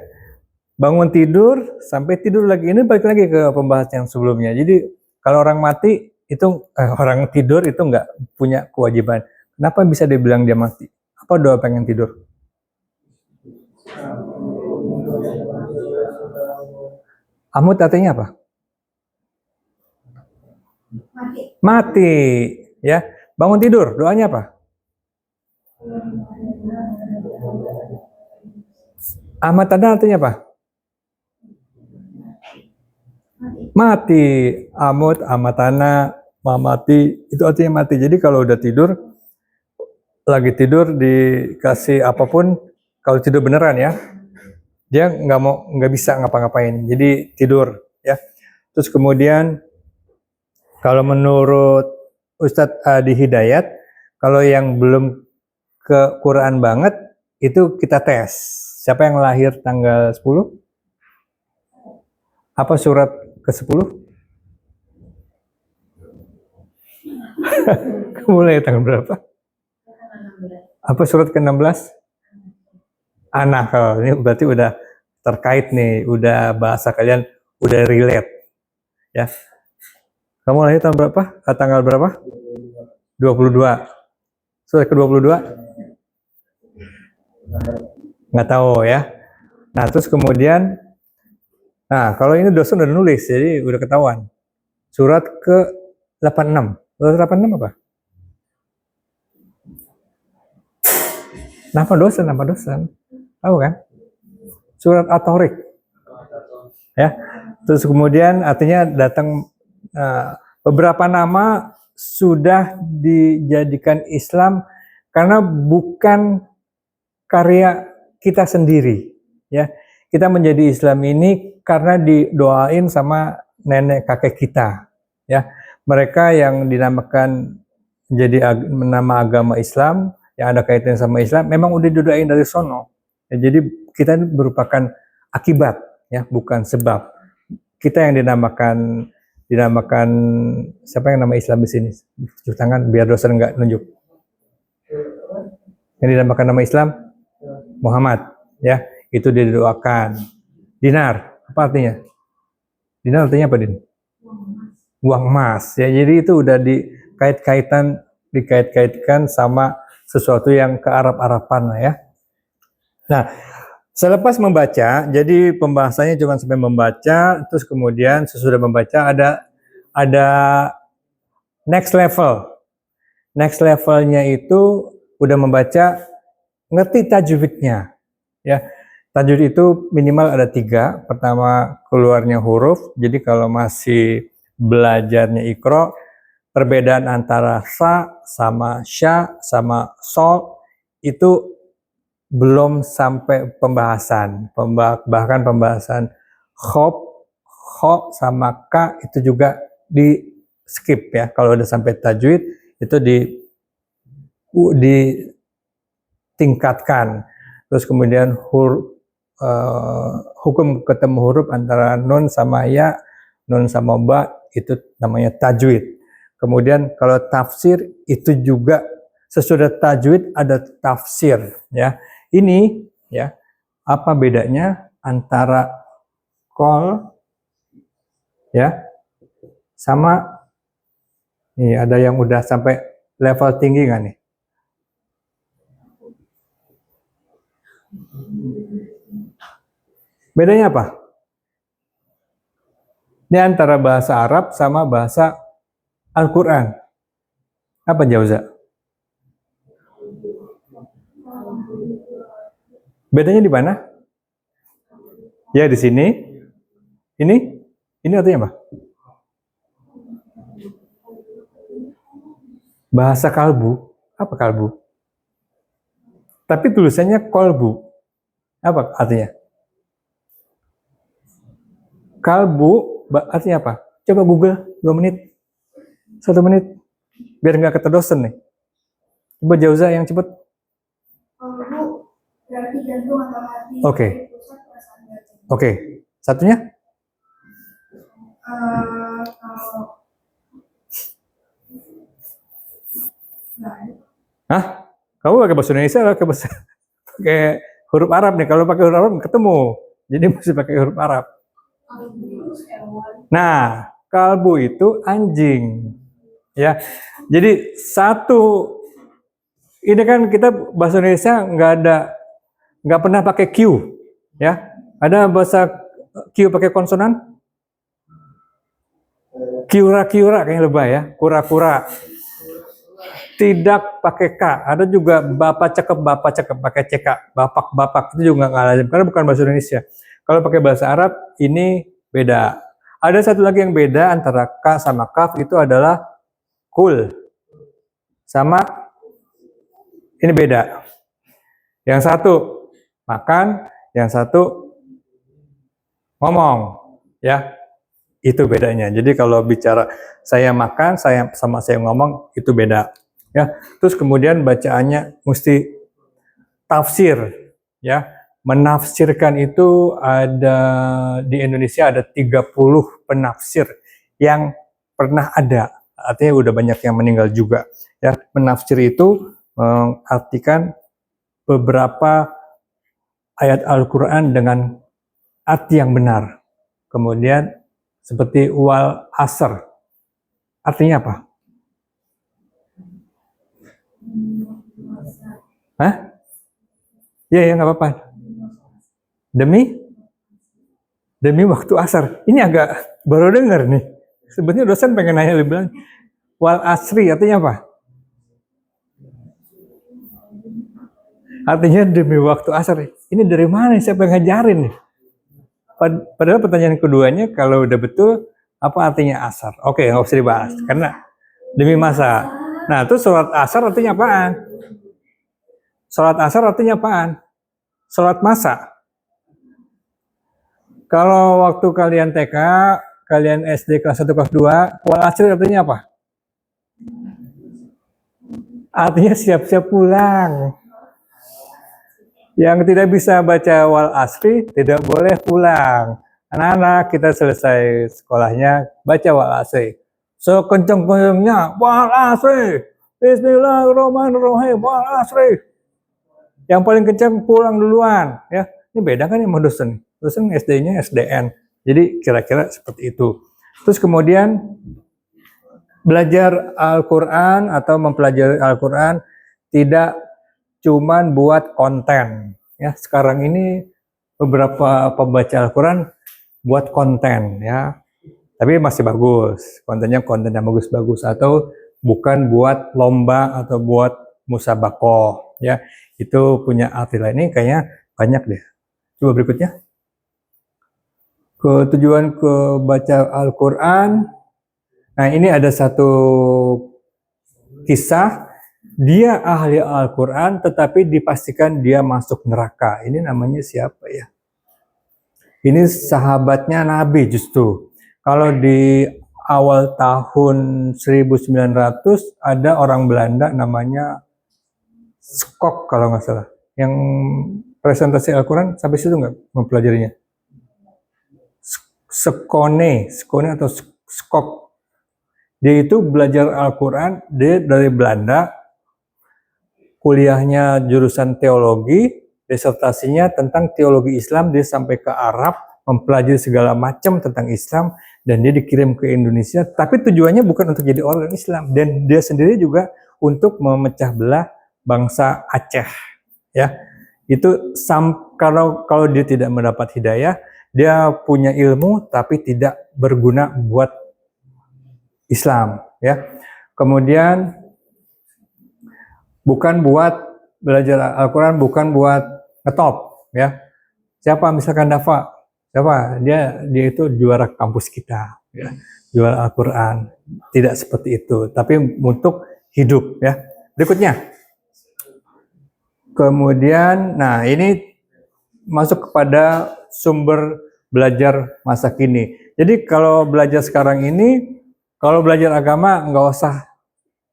Speaker 1: bangun tidur sampai tidur lagi. Ini balik lagi ke pembahasan yang sebelumnya. Jadi kalau orang mati itu orang tidur itu nggak punya kewajiban. Kenapa bisa dibilang dia mati? Apa doa pengen tidur? Amut artinya apa? Mati. Ya, bangun tidur. Doanya apa? Amatana artinya apa? Mati. Amut, amatana, mamati, itu artinya mati. Jadi kalau udah tidur, lagi tidur dikasih apapun, kalau tidur beneran ya, dia nggak bisa ngapa-ngapain. Jadi tidur ya. Terus kemudian kalau menurut Ustadz Adi Hidayat, kalau yang belum ke Quran banget, itu kita tes. Siapa yang lahir tanggal 10? Apa surat ke-10? Mulai tanggal berapa? Apa surat ke-16? An-Nahl. Ini berarti udah terkait nih, udah bahasa kalian udah relate. Ya. Kamu lahir tahun berapa? Tanggal berapa? 22. Surat ke-22? Nggak tahu ya. Nah, terus kemudian, nah kalau ini dosen udah nulis, jadi udah ketahuan. Surat ke-86. Surat 86 apa? Nama dosen. Tahu kan? Surat At-Tariq. Ya. Terus kemudian artinya datang beberapa nama sudah dijadikan Islam karena bukan karya kita sendiri, ya. Kita menjadi Islam ini karena didoain sama nenek kakek kita, ya. Mereka yang dinamakan menjadi nama agama Islam, yang ada kaitannya sama Islam, memang udah didoain dari sono. Ya, jadi kita merupakan akibat, ya, bukan sebab. Kita yang dinamakan siapa yang nama Islam di sini? Cuci tangan biar dosen nggak nunjuk. Yang dinamakan nama Islam Muhammad, ya. itu didoakan. Dinar, apa artinya? Dinar artinya apa, Din? Uang emas. Ya, jadi itu udah dikait-kaitkan sama sesuatu yang ke Arab-Araban lah ya. Nah, selepas membaca, jadi pembahasannya cuma sampai membaca, terus kemudian sesudah membaca ada next level. Next levelnya itu udah membaca, ngerti tajwidnya, ya. Tajwid itu minimal ada 3. Pertama, keluarnya huruf. Jadi kalau masih belajarnya Iqra, perbedaan antara sa sama sya sama sol itu belum sampai pembahasan. Bahkan pembahasan khop, kho sama ka itu juga di skip ya. Kalau udah sampai tajwid itu ditingkatkan. Terus kemudian hukum ketemu huruf antara nun sama ya, nun sama ba, itu namanya tajwid. Kemudian kalau tafsir itu juga sesudah tajwid ada tafsir ya. Ini ya, apa bedanya antara qol ya sama nih, ada yang udah sampai level tinggi nggak nih? Bedanya apa? Ini antara bahasa Arab sama bahasa Al-Quran. Apa Jauza? Bedanya di mana? Ya di sini. Ini artinya apa? Bahasa kalbu. Apa kalbu? Tapi tulisannya kolbu. Apa artinya? Kalbu artinya apa? Coba Google 2 menit. 1 menit. Biar nggak ketedosen nih. Coba Jauza yang cepet.
Speaker 3: Kalbu berarti jantung atau hati.
Speaker 1: Oke. Oke. Satunya?
Speaker 3: Kalau
Speaker 1: Hah? Kamu pakai bahasa Indonesia atau pakai huruf Arab nih? Kalau pakai huruf Arab ketemu. Jadi mesti pakai huruf Arab. Nah, kalbu itu anjing. Ya. Jadi ini kan kita bahasa Indonesia nggak pernah pakai Q, ya. Ada bahasa Q pakai konsonan? Kiura-kiura kayaknya lebay ya, kura-kura. Tidak pakai K. Ada juga bapak cakep pakai CK. Bapak itu juga nggak lazim karena bukan bahasa Indonesia. Kalau pakai bahasa Arab ini beda. Ada satu lagi yang beda antara K sama Kaf itu adalah kul. Sama ini beda. Yang satu makan, yang satu ngomong, ya. Itu bedanya. Jadi kalau bicara saya makan, saya ngomong itu beda. Ya, terus kemudian bacaannya mesti tafsir, ya. Menafsirkan itu ada di Indonesia ada 30 penafsir yang pernah ada. Artinya udah banyak yang meninggal juga. Ya, menafsir itu mengartikan beberapa ayat Al-Qur'an dengan arti yang benar. Kemudian seperti wal asr. Artinya apa? Hah? Ya, nggak apa-apa. Demi waktu asar. Ini agak baru dengar nih. Sebenarnya dosen pengen nanya lebih bilang wal asri artinya apa? Artinya demi waktu asar. Ini dari mana? Siapa yang ngajarin nih? Padahal pertanyaan keduanya kalau udah betul apa artinya asar? Oke, nggak usah dibahas karena demi masa. Nah, terus sholat asar artinya apaan? Sholat asar artinya apaan? Sholat masa. Kalau waktu kalian TK, kalian SD kelas 1, kelas 2, wal asri artinya apa? Artinya siap-siap pulang. Yang tidak bisa baca wal asri tidak boleh pulang. Anak-anak kita selesai sekolahnya baca wal asri. Sekencang-kencangnya wal asri. Bismillahirrahmanirrahim wal asri. Yang paling kencang pulang duluan, ya. Ini beda kan sama dosen? Dosen SD-nya SDN. Jadi kira-kira seperti itu. Terus kemudian belajar Al-Quran atau mempelajari Al-Quran tidak cuman buat konten. Ya, sekarang ini beberapa pembaca Al-Quran buat konten ya. Tapi masih bagus. Kontennya konten yang bagus-bagus, atau bukan buat lomba atau buat musabakoh ya. Itu punya arti lain. Ini kayaknya banyak deh. Coba berikutnya. Tujuan ke baca Al-Quran. Nah, ini ada satu kisah. Dia ahli Al-Quran, tetapi dipastikan dia masuk neraka. Ini namanya siapa ya? Ini sahabatnya Nabi justru. Kalau di awal tahun 1900, ada orang Belanda namanya Skok kalau nggak salah. Yang presentasi Al-Quran sampai situ nggak mempelajarinya? Skone atau Skok. Dia itu belajar Al-Quran, dia dari Belanda, kuliahnya jurusan teologi, disertasinya tentang teologi Islam, dia sampai ke Arab, mempelajari segala macam tentang Islam, dan dia dikirim ke Indonesia, tapi tujuannya bukan untuk jadi orang Islam, dan dia sendiri juga untuk memecah belah bangsa Aceh. Ya, itu kalau dia tidak mendapat hidayah, dia punya ilmu tapi tidak berguna buat Islam, ya. Kemudian bukan buat belajar Al-Quran, bukan buat ngetop, ya. Siapa misalkan Dafa? Siapa? Dia itu juara kampus kita, ya. Juara Al-Quran. Tidak seperti itu, tapi untuk hidup, ya. Berikutnya. Kemudian, nah ini masuk kepada sumber belajar masa kini. Jadi kalau belajar sekarang ini, kalau belajar agama nggak usah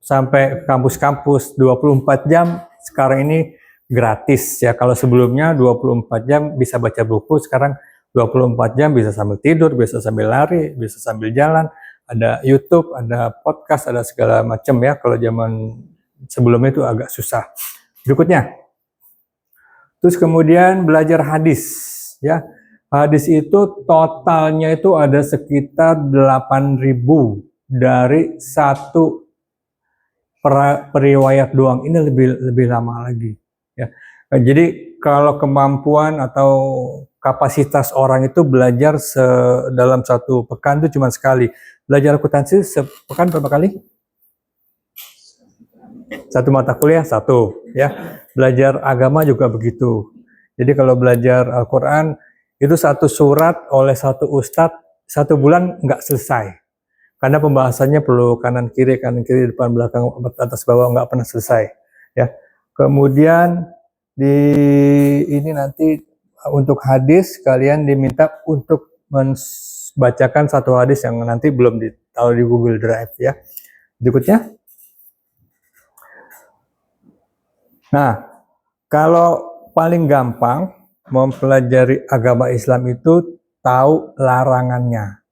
Speaker 1: sampai kampus-kampus 24 jam, sekarang ini gratis ya. Kalau sebelumnya 24 jam bisa baca buku, sekarang 24 jam bisa sambil tidur, bisa sambil lari, bisa sambil jalan, ada YouTube, ada podcast, ada segala macam ya. Kalau zaman sebelumnya itu agak susah. Berikutnya. Terus kemudian belajar hadis ya. Hadis itu totalnya itu ada sekitar 8.000 dari satu periwayat doang. Ini lebih lama lagi ya. Jadi kalau kemampuan atau kapasitas orang itu belajar dalam satu pekan itu cuma sekali. Belajar akuntansi sepekan berapa kali? Satu mata kuliah, satu ya. Belajar agama juga begitu. Jadi kalau belajar Al-Quran itu satu surat oleh satu ustadz 1 bulan nggak selesai. Karena pembahasannya perlu kanan kiri, depan belakang, atas bawah, nggak pernah selesai. Ya. Kemudian ini nanti untuk hadis kalian diminta untuk membacakan satu hadis yang nanti belum ditaruh di Google Drive ya. Berikutnya. Nah, kalau paling gampang mempelajari agama Islam itu tahu larangannya.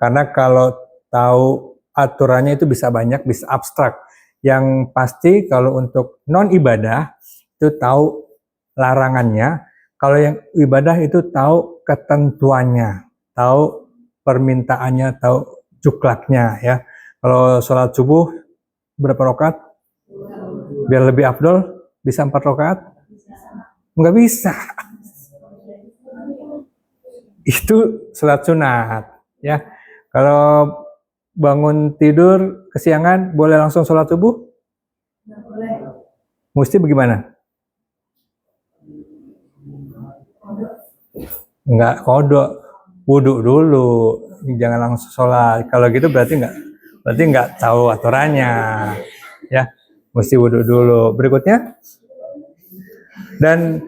Speaker 1: Karena kalau tahu aturannya itu bisa banyak, bisa abstrak. Yang pasti kalau untuk non-ibadah itu tahu larangannya. Kalau yang ibadah itu tahu ketentuannya, tahu permintaannya, tahu juklaknya ya. Kalau sholat subuh berapa rakaat? Biar lebih afdol. Bisa 4 rakaat? Nggak bisa. Itu sholat sunat. Ya. Kalau bangun tidur kesiangan, boleh langsung sholat subuh? Mesti bagaimana? Nggak kodok. Wudhu dulu. Jangan langsung sholat. Kalau gitu berarti nggak tahu aturannya. Ya. Mesti wudhu dulu. Berikutnya. Dan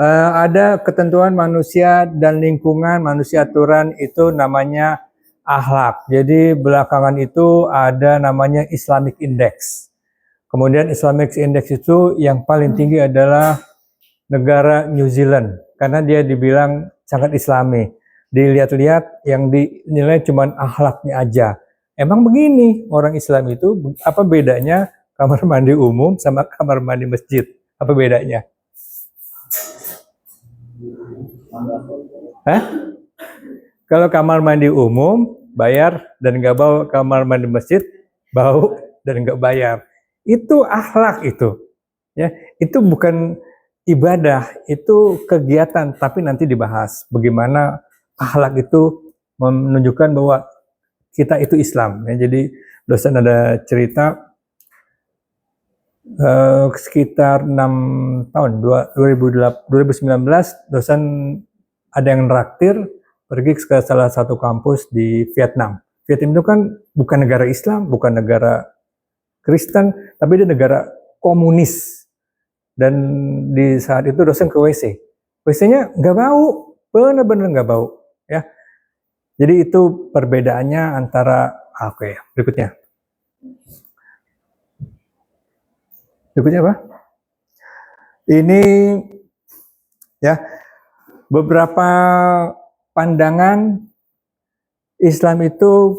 Speaker 1: ada ketentuan manusia dan lingkungan, manusia aturan itu namanya akhlak. Jadi belakangan itu ada namanya Islamic Index. Kemudian Islamic Index itu yang paling tinggi adalah negara New Zealand. Karena dia dibilang sangat islami. Dilihat-lihat yang dinilai cuma akhlaknya aja. Emang begini orang Islam itu, apa bedanya kamar mandi umum sama kamar mandi masjid? Apa bedanya? Hah? Kalau kamar mandi umum bayar dan nggak bau, kamar mandi masjid bau dan nggak bayar. Itu akhlak itu, ya. Itu bukan ibadah, itu kegiatan. Tapi nanti dibahas bagaimana akhlak itu menunjukkan bahwa kita itu Islam. Ya. Jadi dosen ada cerita sekitar 6 tahun 2019 dosen ada yang neraktir pergi ke salah satu kampus di Vietnam. Vietnam itu kan bukan negara Islam, bukan negara Kristen, tapi dia negara komunis. Dan di saat itu dosen ke WC. WC-nya nggak bau, bener-bener nggak bau. Ya. Jadi itu perbedaannya antara, oke, berikutnya. Berikutnya apa? Ini ya beberapa pandangan Islam itu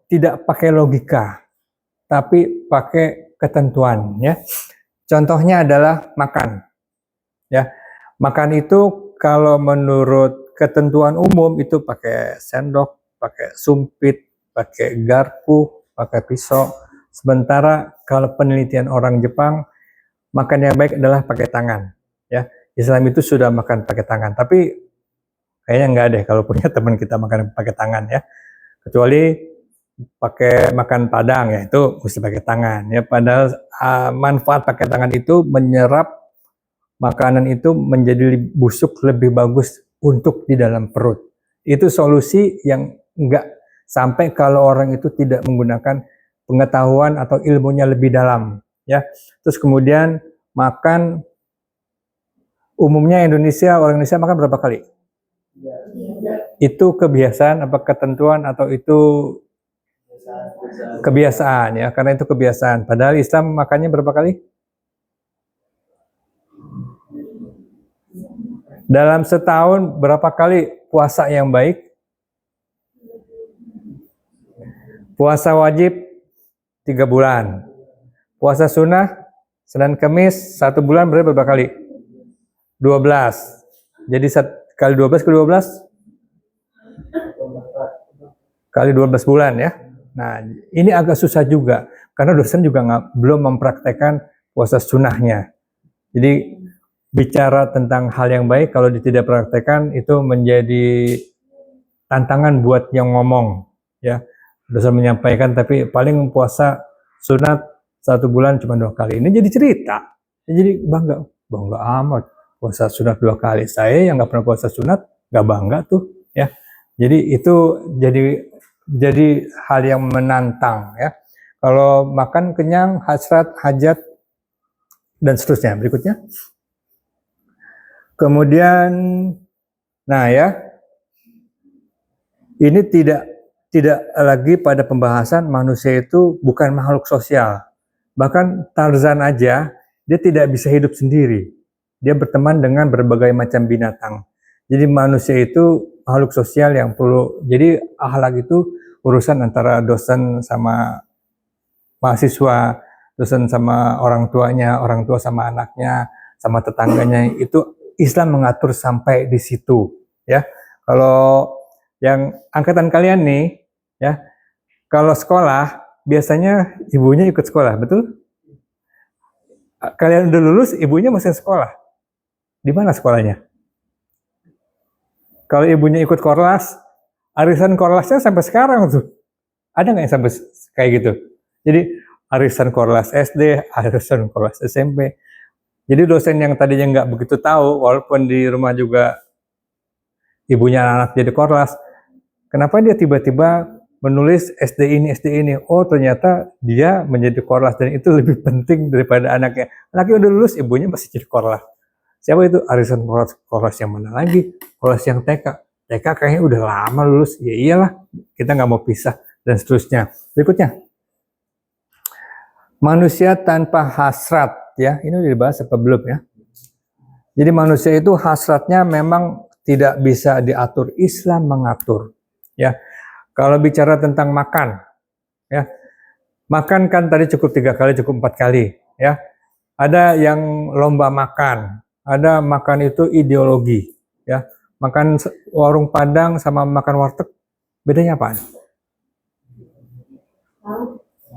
Speaker 1: tidak pakai logika, tapi pakai ketentuan. Ya, contohnya adalah makan. Ya, makan itu kalau menurut ketentuan umum itu pakai sendok, pakai sumpit, pakai garpu, pakai pisau. Sementara kalau penelitian orang Jepang, makan yang baik adalah pakai tangan. Ya, Islam itu sudah makan pakai tangan, tapi kayaknya enggak deh kalau punya teman kita makan pakai tangan ya. Kecuali pakai makan padang ya itu mesti pakai tangan ya. Padahal manfaat pakai tangan itu menyerap makanan itu menjadi busuk lebih bagus untuk di dalam perut. Itu solusi yang enggak sampai kalau orang itu tidak menggunakan pengetahuan atau ilmunya lebih dalam ya. Terus kemudian makan umumnya orang Indonesia makan berapa kali? Itu kebiasaan apa ketentuan atau itu kebiasaan ya, karena itu kebiasaan. Padahal Islam makannya berapa kali? Dalam setahun berapa kali puasa yang baik? Puasa wajib 3 bulan. Puasa sunnah Senin Kamis 1 bulan berapa kali? 12. Jadi kali 12 ke 12 kali 12 bulan ya. Nah, ini agak susah juga karena dosen juga belum mempraktekkan puasa sunnahnya. Jadi bicara tentang hal yang baik kalau tidak praktekkan itu menjadi tantangan buat yang ngomong ya. Dosen menyampaikan tapi paling puasa sunat 1 bulan cuma 2 kali. Ini jadi cerita. Jadi bangga amat puasa sunat 2 kali. Saya yang nggak pernah puasa sunat nggak bangga tuh ya. Jadi itu jadi hal yang menantang ya. Kalau makan kenyang, hasrat, hajat dan seterusnya. Berikutnya. Kemudian nah ya. Ini tidak lagi pada pembahasan manusia itu bukan makhluk sosial. Bahkan Tarzan aja dia tidak bisa hidup sendiri. Dia berteman dengan berbagai macam binatang. Jadi manusia itu makhluk sosial yang perlu. Jadi akhlak itu urusan antara dosen sama mahasiswa, dosen sama orang tuanya, orang tua sama anaknya, sama tetangganya. Itu Islam mengatur sampai di situ, ya. Kalau yang angkatan kalian nih, ya, kalau sekolah biasanya ibunya ikut sekolah, betul? Kalian udah lulus, ibunya masih sekolah. Di mana sekolahnya? Kalau ibunya ikut korlas, arisan korlasnya sampai sekarang tuh. Ada nggak yang sampai kayak gitu? Jadi arisan korlas SD, arisan korlas SMP. Jadi dosen yang tadinya nggak begitu tahu, walaupun di rumah juga ibunya anak jadi korlas, kenapa dia tiba-tiba menulis SD ini? Oh ternyata dia menjadi korlas dan itu lebih penting daripada anaknya. Anaknya udah lulus, ibunya masih jadi korlas. Siapa itu? Arisan korlas yang mana lagi? Korlas yang TK. TK kayaknya udah lama lulus. Ya iyalah, kita nggak mau pisah dan seterusnya. Berikutnya. Manusia tanpa hasrat, ya. Ini udah dibahas apa belum ya? Jadi manusia itu hasratnya memang tidak bisa diatur. Islam mengatur, ya. Kalau bicara tentang makan, ya. Makan kan tadi cukup 3 kali, cukup 4 kali, ya. Ada yang lomba makan. Ada makan itu ideologi, ya. makan warung Padang sama makan warteg, bedanya apa?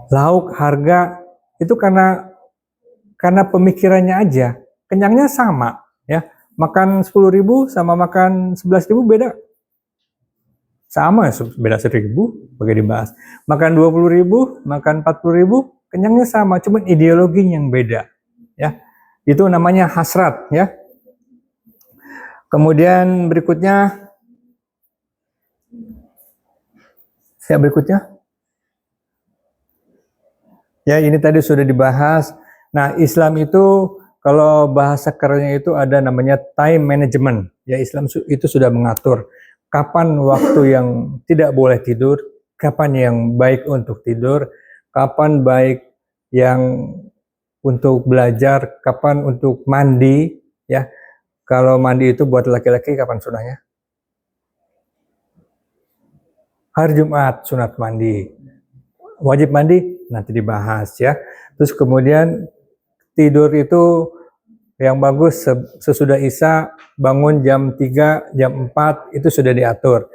Speaker 1: Lauk, harga, itu karena pemikirannya aja, kenyangnya sama, ya. Makan 10.000 sama makan 11.000 beda. Sama, beda 1.000, bagi dibahas. Makan 20.000, makan 40.000, kenyangnya sama, cuma ideologinya yang beda, ya. Itu namanya hasrat, ya. Kemudian berikutnya, ya ini tadi sudah dibahas. Nah, Islam itu kalau bahasa kerennya itu ada namanya time management. Ya, Islam itu sudah mengatur kapan waktu yang tidak boleh tidur, kapan yang baik untuk tidur, kapan baik yang untuk belajar, kapan untuk mandi, ya. Kalau mandi itu buat laki-laki kapan sunahnya? Hari Jumat sunat mandi. Wajib mandi nanti dibahas, ya. Terus kemudian tidur itu yang bagus sesudah Isya, bangun jam 3, jam 4 itu sudah diatur.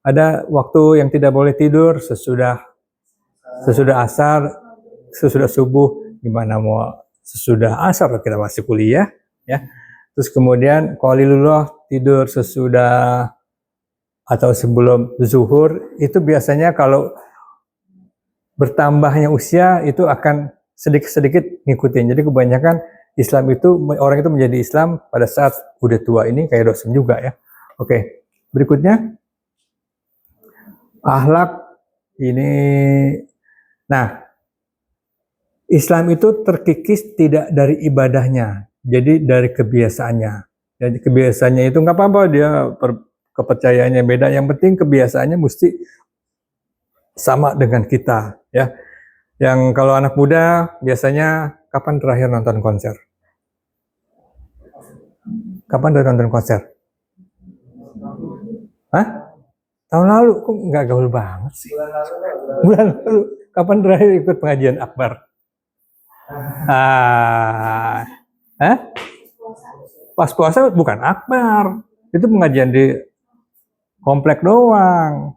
Speaker 1: Ada waktu yang tidak boleh tidur sesudah asar, sesudah subuh, gimana mau sesudah asar kita masih kuliah, ya. Terus kemudian qalilullah tidur sesudah atau sebelum zuhur, itu biasanya kalau bertambahnya usia itu akan sedikit-sedikit ngikutin. Jadi kebanyakan Islam itu, orang itu menjadi Islam pada saat udah tua, ini kayak dosen juga, ya. Oke, berikutnya akhlak ini. Nah, Islam itu terkikis tidak dari ibadahnya, jadi dari kebiasaannya. Jadi kebiasaannya itu nggak apa-apa dia kepercayaannya beda, yang penting kebiasaannya mesti sama dengan kita, ya. Yang kalau anak muda biasanya kapan terakhir nonton konser? Kapan terakhir nonton konser? Hah? Tahun lalu, kok nggak gaul banget sih? Bulan lalu. Kapan terakhir ikut pengajian akbar? Pas puasa bukan akbar, itu pengajian di komplek doang.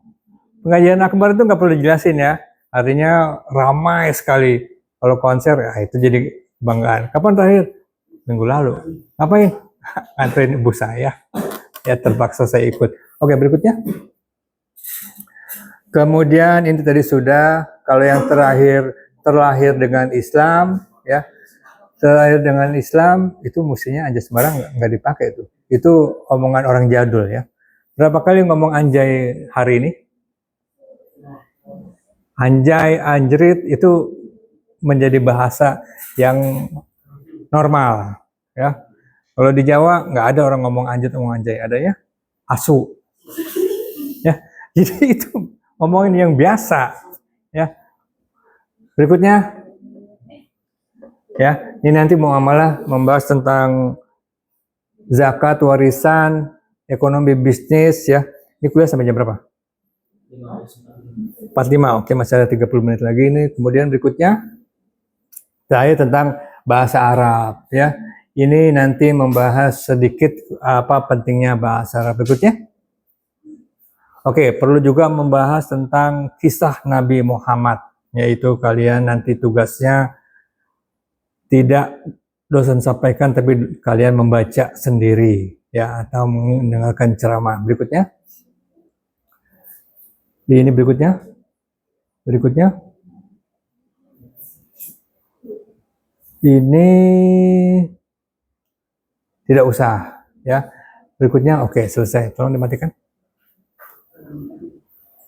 Speaker 1: Pengajian akbar itu nggak perlu dijelasin, ya. Artinya ramai sekali. Kalau konser, ya itu jadi kebanggaan. Kapan terakhir? Minggu lalu. Ngapain? Nganterin ibu saya. Ya terpaksa saya ikut. Oke, berikutnya. Kemudian ini tadi sudah. Kalau yang terakhir, terlahir dengan Islam, ya. Terlahir dengan Islam, itu mestinya anjay sembarang nggak dipakai itu. Itu omongan orang jadul, ya. Berapa kali ngomong anjay hari ini? Anjay, anjrit itu menjadi bahasa yang normal, ya. Kalau di Jawa nggak ada orang ngomong anjrit, ngomong anjay, adanya asu, ya. Jadi itu ngomongin yang biasa, ya. Berikutnya, ya, ini nanti muamalah membahas tentang zakat, warisan, ekonomi bisnis, ya. Ini kuliah sampai jam berapa? 45, oke, masih ada 30 menit lagi ini. Kemudian berikutnya saya tentang bahasa Arab, ya. Ini nanti membahas sedikit apa pentingnya bahasa Arab. Berikutnya, oke, perlu juga membahas tentang kisah Nabi Muhammad, yaitu kalian nanti tugasnya tidak dosen sampaikan, tapi kalian membaca sendiri, ya, atau mendengarkan ceramah. Berikutnya, ini berikutnya. Ini tidak usah, ya. Berikutnya, oke, selesai. Tolong dimatikan.